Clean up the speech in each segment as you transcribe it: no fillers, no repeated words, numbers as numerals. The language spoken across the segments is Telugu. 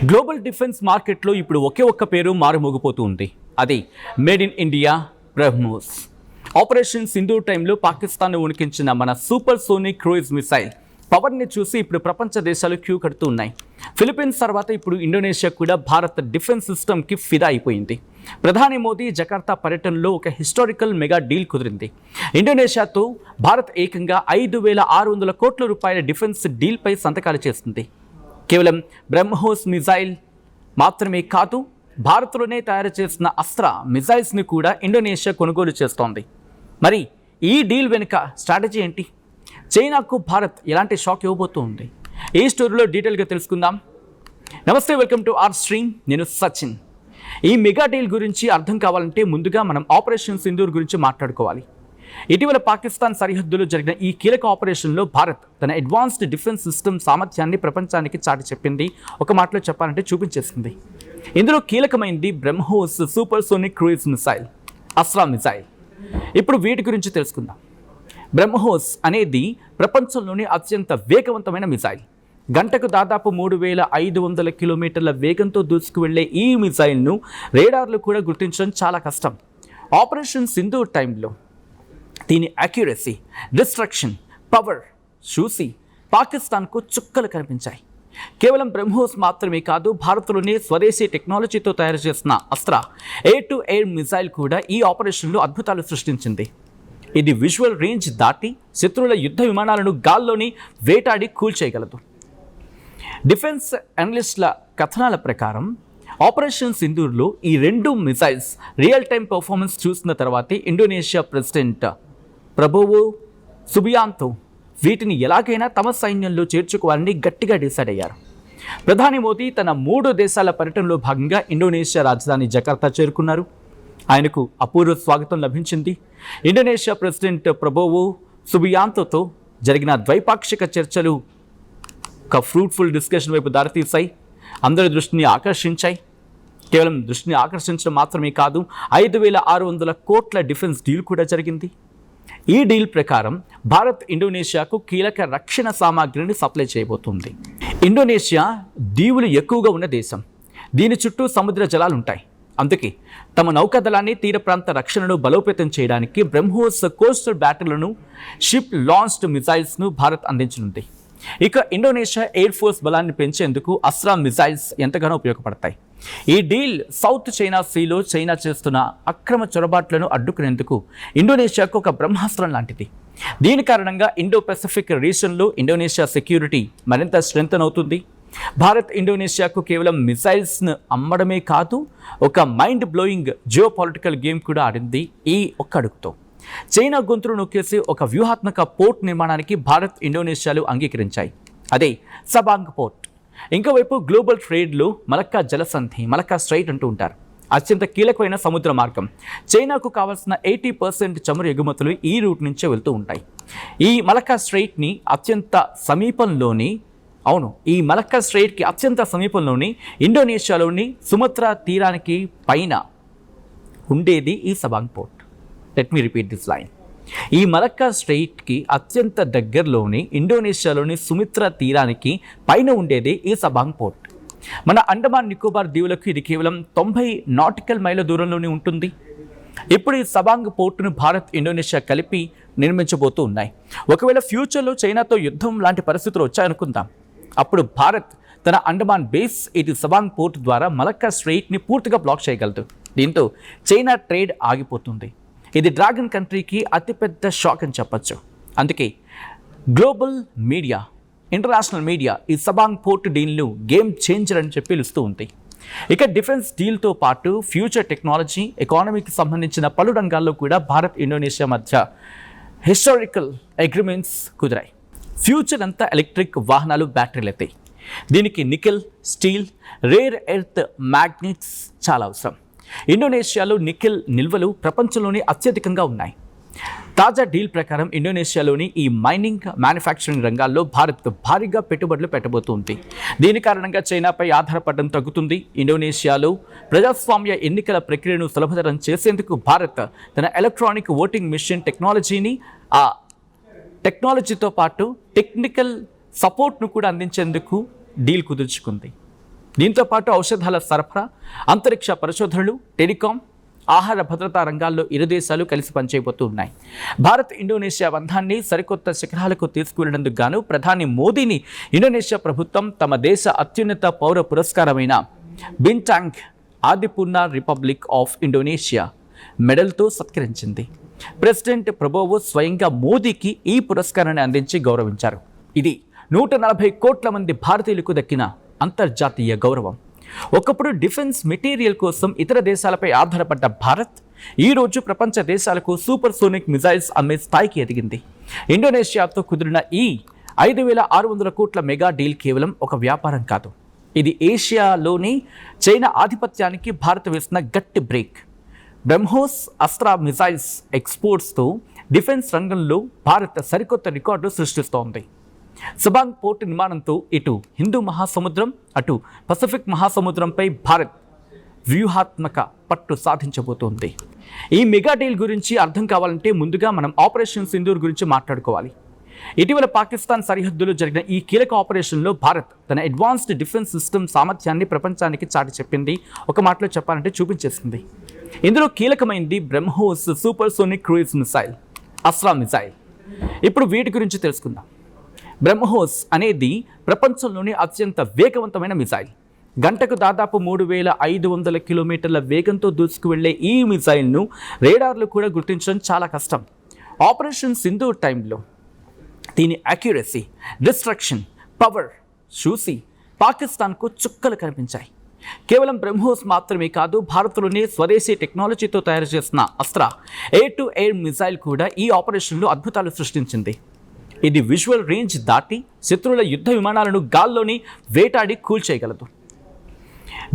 గ్లోబల్ డిఫెన్స్ మార్కెట్లో ఇప్పుడు ఒకే ఒక్క పేరు మారుమోగిపోతూ ఉంది. అది made in India BrahMos. Operation Sindoor టైంలో పాకిస్తాన్ను ఉనికించిన మన సూపర్ సోనిక్ క్రూయిజ్ మిసైల్ పవర్ని చూసి ఇప్పుడు ప్రపంచ దేశాలు క్యూ కడుతూ ఉన్నాయి. ఫిలిప్పీన్స్ తర్వాత ఇప్పుడు ఇండోనేషియా కూడా భారత్ డిఫెన్స్ సిస్టమ్కి ఫిదా అయిపోయింది. ప్రధాని మోదీ జకార్తా పర్యటనలో ఒక హిస్టారికల్ మెగా డీల్ కుదిరింది. ఇండోనేషియాతో భారత్ ఏకంగా 5,600 కోట్ల రూపాయల డిఫెన్స్ డీల్పై సంతకాలు చేస్తుంది. కేవలం బ్రహ్మోస్ మిజైల్ మాత్రమే కాదు, భారత్లోనే తయారు చేసిన అస్త్ర మిజైల్స్ని కూడా ఇండోనేషియా కొనుగోలు చేస్తోంది. మరి ఈ డీల్ వెనుక స్ట్రాటజీ ఏంటి? చైనాకు భారత్ ఎలాంటి షాక్ ఇవ్వబోతుంది? ఈ స్టోరీలో డీటెయిల్గా తెలుసుకుందాం. నమస్తే, వెల్కమ్ టు ఆర్ స్ట్రీమ్. నేను సచిన్. ఈ మెగా డీల్ గురించి అర్థం కావాలంటే ముందుగా మనం ఆపరేషన్ సింధూర్ గురించి మాట్లాడుకోవాలి. ఇటీవల పాకిస్తాన్ సరిహద్దులో జరిగిన ఈ కీలక ఆపరేషన్లో భారత్ తన అడ్వాన్స్డ్ డిఫెన్స్ సిస్టమ్ సామర్థ్యాన్ని ప్రపంచానికి చాటి చెప్పింది. ఒక మాటలో చెప్పాలంటే చూపించేసింది. ఇందులో కీలకమైంది BrahMos supersonic cruise missile, Astra missile. ఇప్పుడు వీటి గురించి తెలుసుకుందాం. బ్రహ్మోస్ అనేది ప్రపంచంలోని అత్యంత వేగవంతమైన మిసైల్. గంటకు దాదాపు 3,500 కిలోమీటర్ల వేగంతో దూసుకువెళ్లే ఈ మిసైల్ను రేడార్లు కూడా గుర్తించడం చాలా కష్టం. ఆపరేషన్ సింధూర్ టైంలో దీని అక్యురసీ, డిస్ట్రక్షన్, పవర్ చూసి పాకిస్తాన్కు చుక్కలు కనిపించాయి. కేవలం బ్రహ్మోస్ మాత్రమే కాదు, భారత్లోనే స్వదేశీ టెక్నాలజీతో తయారు చేసిన అస్త్ర ఎయిర్ టు ఎయిర్ మిసైల్ కూడా ఈ ఆపరేషన్లో అద్భుతాలు సృష్టించింది. ఇది విజువల్ రేంజ్ దాటి శత్రువుల యుద్ధ విమానాలను గాల్లోని వేటాడి కూల్చేయగలదు. డిఫెన్స్ అనలిస్టుల కథనాల ప్రకారం ఆపరేషన్ సింధూర్లో ఈ రెండు మిసైల్స్ రియల్ టైం పర్ఫార్మెన్స్ చూసిన తర్వాతే ఇండోనేషియా ప్రెసిడెంట్ ప్రబోవో సుబియాంతో వీటిని ఎలాగైనా తమ సైన్యంలో చేర్చుకోవాలని గట్టిగా డిసైడ్ అయ్యారు. ప్రధాని మోదీ తన 3 దేశాల పర్యటనలో భాగంగా ఇండోనేషియా రాజధాని జకార్తా చేరుకున్నారు. ఆయనకు అపూర్వ స్వాగతం లభించింది. ఇండోనేషియా ప్రెసిడెంట్ ప్రబోవో సుబియాంతోతో జరిగిన ద్వైపాక్షిక చర్చలు ఒక ఫ్రూట్ఫుల్ డిస్కషన్ వైపు దారితీశాయి. అందరి దృష్టిని ఆకర్షించాయి. కేవలం దృష్టిని ఆకర్షించడం మాత్రమే కాదు, 5,600 కోట్ల డిఫెన్స్ డీల్ కూడా జరిగింది. ఈ డీల్ ప్రకారం భారత్ ఇండోనేషియాకు కీలక రక్షణ సామాగ్రిని సప్లై చేయబోతుంది. ఇండోనేషియా దీవులు ఎక్కువగా ఉన్న దేశం. దీని చుట్టూ సముద్ర జలాలు ఉంటాయి. అందుకే తమ నౌకాదళాన్ని, తీర ప్రాంత రక్షణను బలోపేతం చేయడానికి బ్రహ్మోస్ కోస్టల్ బ్యాటరీలను, షిప్ లాంచ్డ్ మిసైల్స్ను భారత్ అందించనుంది. ఇక ఇండోనేషియా ఎయిర్ ఫోర్స్ బలాన్ని పెంచేందుకు అస్త్రా మిసైల్స్ ఎంతగానో ఉపయోగపడతాయి. ఈ డీల్ సౌత్ చైనా సీలో చైనా చేస్తున్న అక్రమ చొరబాట్లను అడ్డుకునేందుకు ఇండోనేషియాకు ఒక బ్రహ్మాస్త్రం లాంటిది. దీని కారణంగా ఇండో పెసిఫిక్ రీజన్లో ఇండోనేషియా సెక్యూరిటీ మరింత స్ట్రెంథన్ అవుతుంది. భారత్ ఇండోనేషియాకు కేవలం మిసైల్స్ను అమ్మడమే కాదు, ఒక mind blowing geo political game కూడా ఆడింది ఈ ఒక్క అడుగుతో. చైనా గొంతులు నొక్కేసి ఒక వ్యూహాత్మక పోర్ట్ నిర్మాణానికి భారత్, ఇండోనేషియాలు అంగీకరించాయి. అదే సబాంగ్ పోర్ట్. ఇంకోవైపు గ్లోబల్ ట్రేడ్లో మలక్కా జలసంధి, మలక్కా స్ట్రైట్ అంటూ ఉంటారు. అత్యంత కీలకమైన సముద్ర మార్గం. చైనాకు కావాల్సిన 80% చమురు ఎగుమతులు ఈ రూట్ నుంచే వెళ్తూ ఉంటాయి. ఈ మలక్కా స్ట్రైట్ని అత్యంత సమీపంలోని ఈ మలక్కా స్ట్రైట్కి అత్యంత సమీపంలోని ఇండోనేషియాలోని సుమత్రా తీరానికి పైన ఉండేది ఈ Sabang port. Let me repeat this line. ఈ మలక్కా స్ట్రైట్కి అత్యంత దగ్గరలోని ఇండోనేషియాలోని సుమిత్రా తీరానికి పైన ఉండేది ఈ సబాంగ్ పోర్ట్. మన అండమాన్ నికోబార్ దీవులకు ఇది కేవలం 90 నాటికల్ మైళ్ళ దూరంలోనే ఉంటుంది. ఇప్పుడు ఈ సబాంగ్ పోర్టును భారత్, ఇండోనేషియా కలిపి నిర్మించబోతూ ఉన్నాయి. ఒకవేళ ఫ్యూచర్లో చైనాతో యుద్ధం లాంటి పరిస్థితులు వచ్చాయనుకుందాం, అప్పుడు భారత్ తన అండమాన్ బేస్ ఇటు సబాంగ్ పోర్ట్ ద్వారా మలక్కా స్ట్రెయిట్ని పూర్తిగా బ్లాక్ చేయగలదు. దీంతో చైనా ట్రేడ్ ఆగిపోతుంది. ఇది డ్రాగన్ కంట్రీకి అతిపెద్ద షాక్ అని చెప్పచ్చు. అందుకే గ్లోబల్ మీడియా, ఇంటర్నేషనల్ మీడియా ఈ సబాంగ్ పోర్ట్ డీల్ను గేమ్ చేంజర్ అని చెప్పి పిలుస్తూ ఉంది. ఇక డిఫెన్స్ డీల్తో పాటు ఫ్యూచర్ టెక్నాలజీ, ఎకానమీకి సంబంధించిన పలు రంగాల్లో కూడా భారత్, ఇండోనేషియా మధ్య హిస్టారికల్ అగ్రిమెంట్స్ కుదిరాయి. ఫ్యూచర్ అంతా ఎలక్ట్రిక్ వాహనాలు, బ్యాటరీలు అవుతాయి. దీనికి nickel, steel, rare earth magnets చాలా అవసరం. ఇండోనేషియాలో నికెల్ నిల్వలు ప్రపంచంలోనే అత్యధికంగా ఉన్నాయి. తాజా డీల్ ప్రకారం ఇండోనేషియాలోని ఈ మైనింగ్, మ్యానుఫ్యాక్చరింగ్ రంగాల్లో భారత్ భారీగా పెట్టుబడులు పెట్టబోతుంది. దీని కారణంగా చైనాపై ఆధారపడడం తగ్గుతుంది. ఇండోనేషియాలో ప్రజాస్వామ్య ఎన్నికల ప్రక్రియను సులభతరం చేసేందుకు భారత్ తన ఎలక్ట్రానిక్ ఓటింగ్ మిషన్ టెక్నాలజీని, ఆ టెక్నాలజీతో పాటు టెక్నికల్ సపోర్ట్ను కూడా అందించేందుకు డీల్ కుదుర్చుకుంది. దీంతో పాటు ఔషధాల సరఫరా, అంతరిక్ష పరిశోధనలు, టెలికాం, ఆహార భద్రతా రంగాల్లో ఇరు దేశాలు కలిసి పనిచేయబోతూ ఉన్నాయి. భారత్ ఇండోనేషియా బంధాన్ని సరికొత్త శిఖరాలకు తీసుకువెళ్లేందుకు గాను ప్రధాని మోదీని ఇండోనేషియా ప్రభుత్వం తమ దేశ అత్యున్నత పౌర పురస్కారమైన Bintang Adipurna Republic of Indonesia మెడల్తో సత్కరించింది. ప్రెసిడెంట్ ప్రబోవో స్వయంగా మోదీకి ఈ పురస్కారాన్ని అందించి గౌరవించారు. ఇది 140 కోట్ల మంది భారతీయులకు దక్కిన అంతర్జాతీయ గౌరవం. ఒకప్పుడు డిఫెన్స్ మెటీరియల్ కోసం ఇతర దేశాలపై ఆధారపడ్డ భారత్ ఈరోజు ప్రపంచ దేశాలకు సూపర్ సోనిక్ మిజైల్స్ అమ్మే స్థాయికి ఎదిగింది. ఇండోనేషియాతో కుదిరిన ఈ 5,600 కోట్ల మెగా డీల్ కేవలం ఒక వ్యాపారం కాదు. ఇది ఏషియాలోని చైనా ఆధిపత్యానికి భారత్ వేసిన గట్టి బ్రేక్. బ్రహ్మోస్ అస్త్రా మిజైల్స్ ఎక్స్పోర్ట్స్తో డిఫెన్స్ రంగంలో భారత్ సరికొత్త రికార్డు సృష్టిస్తోంది. సబాంగ్ పోర్టు నిర్మాణంతో ఇటు హిందూ మహాసముద్రం, అటు పసిఫిక్ మహాసముద్రంపై భారత్ వ్యూహాత్మక పట్టు సాధించబోతోంది. ఈ మెగా డీల్ గురించి అర్థం కావాలంటే ముందుగా మనం ఆపరేషన్ సింధూర్ గురించి మాట్లాడుకోవాలి. ఇటీవల పాకిస్తాన్ సరిహద్దులో జరిగిన ఈ కీలక ఆపరేషన్లో భారత్ తన అడ్వాన్స్డ్ డిఫెన్స్ సిస్టమ్ సామర్థ్యాన్ని ప్రపంచానికి చాటి చెప్పింది. ఒక మాటలో చెప్పాలంటే చూపించేసింది. ఇందులో కీలకమైంది BrahMos supersonic cruise missile, Astra missile. ఇప్పుడు వీటి గురించి తెలుసుకుందాం. బ్రహ్మోస్ అనేది ప్రపంచంలోని అత్యంత వేగవంతమైన మిసైల్. గంటకు దాదాపు 3,500 కిలోమీటర్ల వేగంతో దూసుకువెళ్లే ఈ మిసైల్ను రేడార్లు కూడా గుర్తించడం చాలా కష్టం. ఆపరేషన్ సింధూర్ టైంలో దీని అక్యురసీ, డిస్ట్రక్షన్, పవర్ చూసి పాకిస్తాన్కు చుక్కలు కనిపించాయి. కేవలం బ్రహ్మోస్ మాత్రమే కాదు, భారత్లోనే స్వదేశీ టెక్నాలజీతో తయారు చేసిన Astra air to air missile కూడా ఈ ఆపరేషన్లో అద్భుతాలు సృష్టించింది. ఇది విజువల్ రేంజ్ దాటి శత్రువుల యుద్ధ విమానాలను గాల్లోని వేటాడి కూల్చేయగలదు.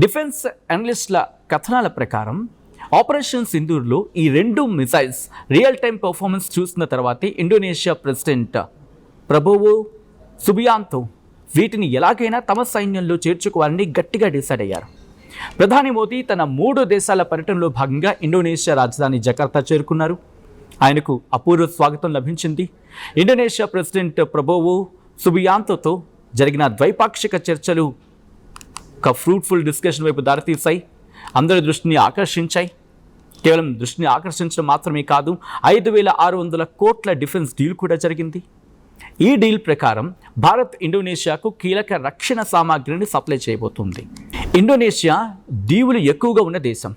డిఫెన్స్ అనలిస్టుల కథనాల ప్రకారం ఆపరేషన్ సింధూర్లో ఈ 2 మిసైల్స్ రియల్ టైం పర్ఫార్మెన్స్ చూసిన తర్వాతే ఇండోనేషియా ప్రెసిడెంట్ ప్రబోవో సుబియాంతో వీటిని ఎలాగైనా తమ సైన్యంలో చేర్చుకోవాలని గట్టిగా డిసైడ్ అయ్యారు. ప్రధాని మోదీ తన 3 దేశాల పర్యటనలో భాగంగా ఇండోనేషియా రాజధాని జకార్తా చేరుకున్నారు. ఆయనకు అపూర్వ స్వాగతం లభించింది. ఇండోనేషియా ప్రెసిడెంట్ ప్రబోవో సుబియాంతోతో జరిగిన ద్వైపాక్షిక చర్చలు ఒక ఫ్రూట్ఫుల్ డిస్కషన్ వైపు దారితీశాయి. అందరి దృష్టిని ఆకర్షించాయి. కేవలం దృష్టిని ఆకర్షించడం మాత్రమే కాదు, 5,600 కోట్ల డిఫెన్స్ డీల్ కూడా జరిగింది. ఈ డీల్ ప్రకారం భారత్ ఇండోనేషియాకు కీలక రక్షణ సామాగ్రిని సప్లై చేయబోతుంది. ఇండోనేషియా దీవులు ఎక్కువగా ఉన్న దేశం.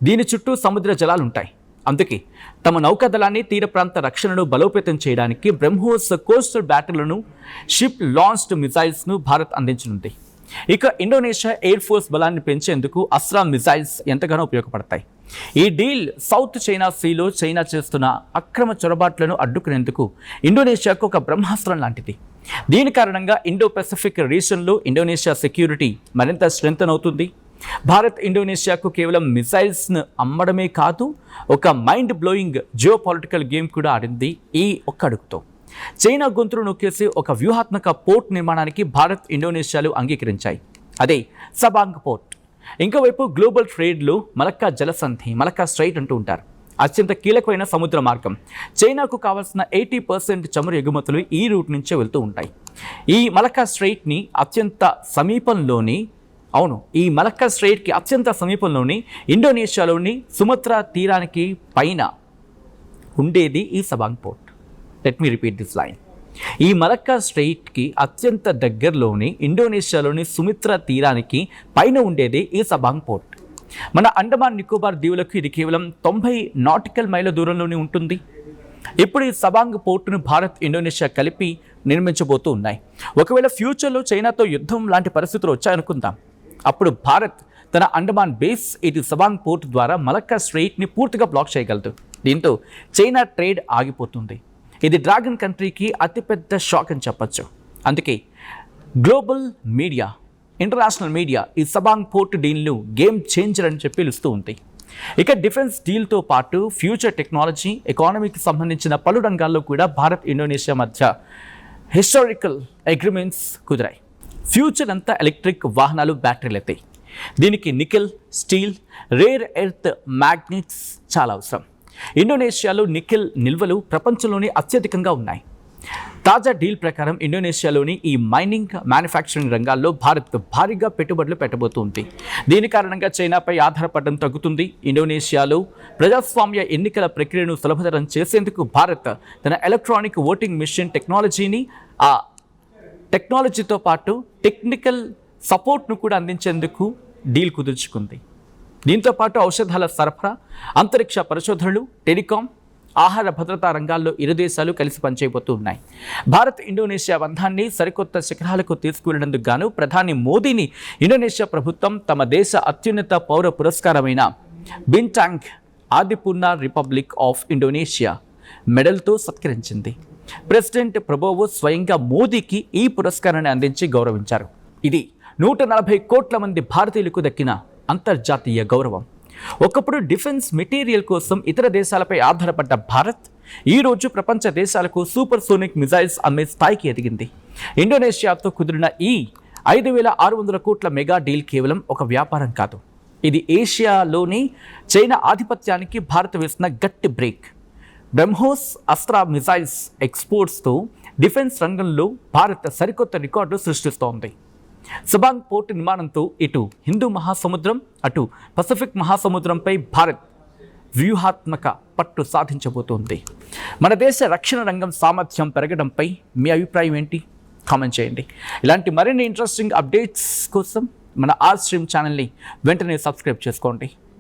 దీని చుట్టూ సముద్ర జలాలు ఉంటాయి. అందుకే తమ నౌకాదళాన్ని, తీర ప్రాంత రక్షణను బలోపేతం చేయడానికి బ్రహ్మోస్ కోస్టల్ బ్యాటరీలను, షిప్ లాంచ్డ్ మిసైల్స్ను భారత్ అందించనుంది. ఇక ఇండోనేషియా ఎయిర్ ఫోర్స్ బలాన్ని పెంచేందుకు అస్త్రా మిసైల్స్ ఎంతగానో ఉపయోగపడతాయి. ఈ డీల్ సౌత్ చైనా సీలో చైనా చేస్తున్న అక్రమ చొరబాట్లను అడ్డుకునేందుకు ఇండోనేషియాకు ఒక బ్రహ్మాస్త్రం లాంటిది. దీని కారణంగా ఇండో పెసిఫిక్ రీజన్లో ఇండోనేషియా సెక్యూరిటీ మరింత స్ట్రెంథన్ అవుతుంది. భారత్ ఇండోనేషియాకు కేవలం మిసైల్స్ను అమ్మడమే కాదు, ఒక mind blowing geo political game కూడా ఆడింది ఈ ఒక్క అడుగుతో. చైనా గొంతును నొక్కేసి ఒక వ్యూహాత్మక పోర్ట్ నిర్మాణానికి భారత్, ఇండోనేషియాలు అంగీకరించాయి. అదే సబాంగ్ పోర్ట్. ఇంకోవైపు గ్లోబల్ ట్రేడ్లో మలక్కా జలసంధి, మలక్కా స్ట్రైట్ అంటూ ఉంటారు. అత్యంత కీలకమైన సముద్ర మార్గం. చైనాకు కావాల్సిన 80% చమురు ఎగుమతులు ఈ రూట్ నుంచే వెళ్తూ ఉంటాయి. ఈ మలక్కా స్ట్రైట్ని అత్యంత సమీపంలోని ఈ మలక్కా స్ట్రైట్కి అత్యంత సమీపంలోని ఇండోనేషియాలోని సుమత్రా తీరానికి పైన ఉండేది ఈ Sabang port. Let me repeat this line. ఈ మలక్కా స్ట్రైట్కి అత్యంత దగ్గరలోని ఇండోనేషియాలోని సుమిత్రా తీరానికి పైన ఉండేది ఈ సబాంగ్ పోర్ట్. మన అండమాన్ నికోబార్ దీవులకు ఇది కేవలం 90 నాటికల్ మైళ్ళ దూరంలోనే ఉంటుంది. ఇప్పుడు ఈ సబాంగ్ పోర్టును భారత్, ఇండోనేషియా కలిపి నిర్మించబోతూ ఉన్నాయి. ఒకవేళ ఫ్యూచర్లో చైనాతో యుద్ధం లాంటి పరిస్థితులు వచ్చాయనుకుందాం, అప్పుడు భారత్ తన అండమాన్ బేస్ ఇటు సబాంగ్ పోర్ట్ ద్వారా మలక్కా స్ట్రెయిట్ని పూర్తిగా బ్లాక్ చేయగలదు. దీంతో చైనా ట్రేడ్ ఆగిపోతుంది. ఇది డ్రాగన్ కంట్రీకి అతిపెద్ద షాక్ అని చెప్పచ్చు. అందుకే గ్లోబల్ మీడియా, ఇంటర్నేషనల్ మీడియా ఈ సబాంగ్ పోర్ట్ డీల్ను గేమ్ చేంజర్ అని చెప్పి పిలుస్తూ ఉంది. ఇక డిఫెన్స్ డీల్తో పాటు ఫ్యూచర్ టెక్నాలజీ, ఎకానమీకి సంబంధించిన పలు రంగాల్లో కూడా భారత్, ఇండోనేషియా మధ్య హిస్టారికల్ అగ్రిమెంట్స్ కుదిరాయి. ఫ్యూచర్ అంతా ఎలక్ట్రిక్ వాహనాలు, బ్యాటరీలైతే దీనికి nickel, steel, rare earth magnets చాలా అవసరం. ఇండోనేషియాలో నికెల్ నిల్వలు ప్రపంచంలోనే అత్యధికంగా ఉన్నాయి. తాజా డీల్ ప్రకారం ఇండోనేషియాలోని ఈ మైనింగ్ మ్యానుఫ్యాక్చరింగ్ రంగాల్లో భారత్ భారీగా పెట్టుబడులు పెట్టబోతుంది. దీని కారణంగా చైనాపై ఆధారపడడం తగ్గుతుంది. ఇండోనేషియాలో ప్రజాస్వామ్య ఎన్నికల ప్రక్రియను సులభతరం చేసేందుకు భారత్ తన ఎలక్ట్రానిక్ ఓటింగ్ మిషన్ టెక్నాలజీతో పాటు టెక్నికల్ సపోర్ట్ను కూడా అందించేందుకు డీల్ కుదుర్చుకుంది. దీంతో పాటు ఔషధాల సరఫరా, అంతరిక్ష పరిశోధనలు, టెలికాం, ఆహార భద్రతా రంగాల్లో ఇరు దేశాలు కలిసి పనిచేయబోతూ ఉన్నాయి. భారత్ ఇండోనేషియా బంధాన్ని సరికొత్త శిఖరాలకు తీసుకువెళ్లేందుకు గాను ప్రధాని మోదీని ఇండోనేషియా ప్రభుత్వం తమ దేశ అత్యున్నత పౌర పురస్కారమైన Bintang Adipurna Republic of Indonesia మెడల్తో సత్కరించింది. ప్రెసిడెంట్ ప్రబోవో స్వయంగా మోదీకి ఈ పురస్కారాన్ని అందించి గౌరవించారు. ఇది 140 కోట్ల మంది భారతీయులకు దక్కిన అంతర్జాతీయ గౌరవం. ఒకప్పుడు డిఫెన్స్ మెటీరియల్ కోసం ఇతర దేశాలపై ఆధారపడ్డ భారత్ ఈరోజు ప్రపంచ దేశాలకు సూపర్ సోనిక్ మిజైల్స్ అమ్మే స్థాయికి ఎదిగింది. ఇండోనేషియాతో కుదిరిన ఈ 5,600 కోట్ల మెగా డీల్ కేవలం ఒక వ్యాపారం కాదు. ఇది ఏషియాలోని చైనా ఆధిపత్యానికి భారత్ వేసిన గట్టి బ్రేక్. బ్రహ్మోస్ అస్త్ర మిజైల్స్ ఎక్స్పోర్ట్స్తో డిఫెన్స్ రంగంలో భారత్ సరికొత్త రికార్డు సృష్టిస్తోంది. సబాంగ్ పోర్టు నిర్మాణంతో ఇటు హిందూ మహాసముద్రం, అటు పసిఫిక్ మహాసముద్రంపై భారత్ వ్యూహాత్మక పట్టు సాధించబోతోంది. మన దేశ రక్షణ రంగం సామర్థ్యం పెరగడంపై మీ అభిప్రాయం ఏంటి? కామెంట్ చేయండి. ఇలాంటి మరిన్ని ఇంట్రెస్టింగ్ అప్డేట్స్ కోసం మన ఆర్ స్ట్రీమ్ ఛానల్ని వెంటనే సబ్స్క్రైబ్ చేసుకోండి.